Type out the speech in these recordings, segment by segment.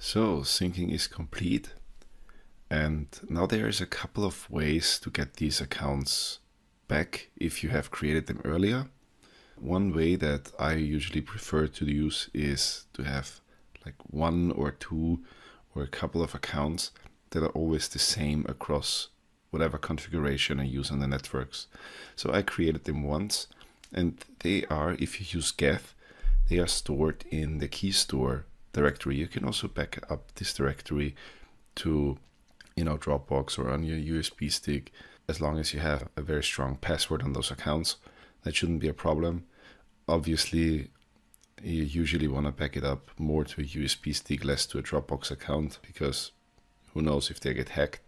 So syncing is complete, and now there is a couple of ways to get these accounts back if you have created them earlier. One way that I usually prefer to use is to have like one or two or a couple of accounts that are always the same across whatever configuration I use on the networks. So I created them once, and they are, if you use Geth, they are stored in the key store directory. You can also back up this directory to, Dropbox or on your USB stick, as long as you have a very strong password on those accounts. That shouldn't be a problem. Obviously, you usually want to back it up more to a USB stick, less to a Dropbox account, because who knows if they get hacked.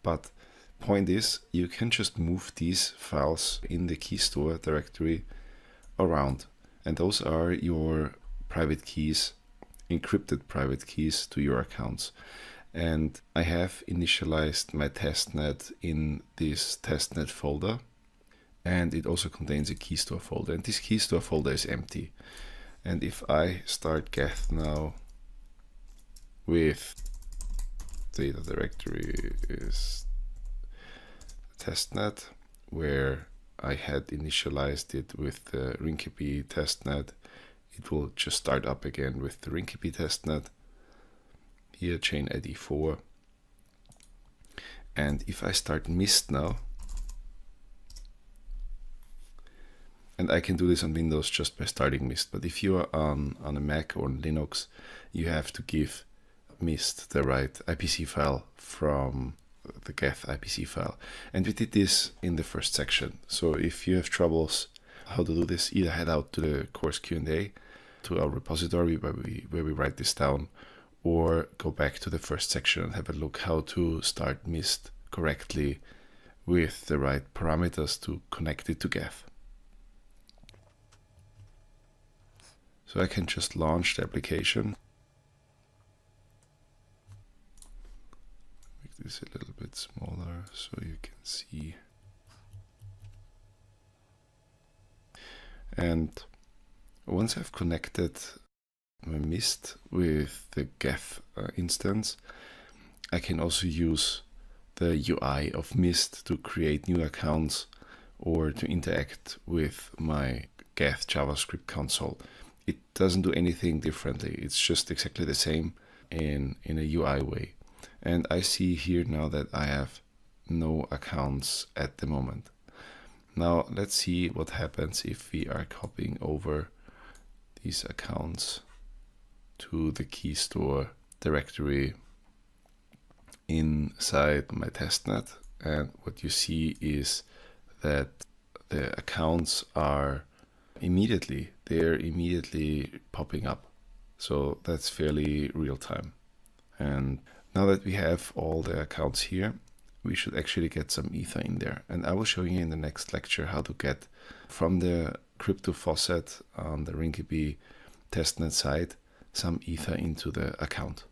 But point is, you can just move these files in the key store directory around, and those are your private keys, encrypted private keys to your accounts. And I have initialized my testnet in this testnet folder, and it also contains a key store folder, and this key store folder is empty. And if I start Geth now with data directory is testnet, where I had initialized it with the Rinkeby testnet, it will just start up again with the Rinkeby testnet. Here, chain ID 4. And if I start mist now, and I can do this on Windows just by starting mist, but if you are on a Mac or on Linux, you have to give mist the right IPC file from the Geth IPC file. And we did this in the first section. So if you have troubles how to do this, either head out to the course Q&A, to our repository where we write this down, or go back to the first section and have a look how to start mist correctly with the right parameters to connect it to Geth. So I can just launch the application. Make this a little bit smaller so you can see. And once I've connected my mist with the Geth instance, I can also use the UI of mist to create new accounts or to interact with my Geth JavaScript console. It doesn't do anything differently. It's just exactly the same in a UI way. And I see here now that I have no accounts at the moment. Now let's see what happens if we are copying over these accounts to the key store directory inside my testnet. And what you see is that the accounts are immediately popping up. So that's fairly real time. And now that we have all the accounts here, we should actually get some ether in there. And I will show you in the next lecture how to get from the crypto faucet on the Rinkeby testnet side some ether into the account.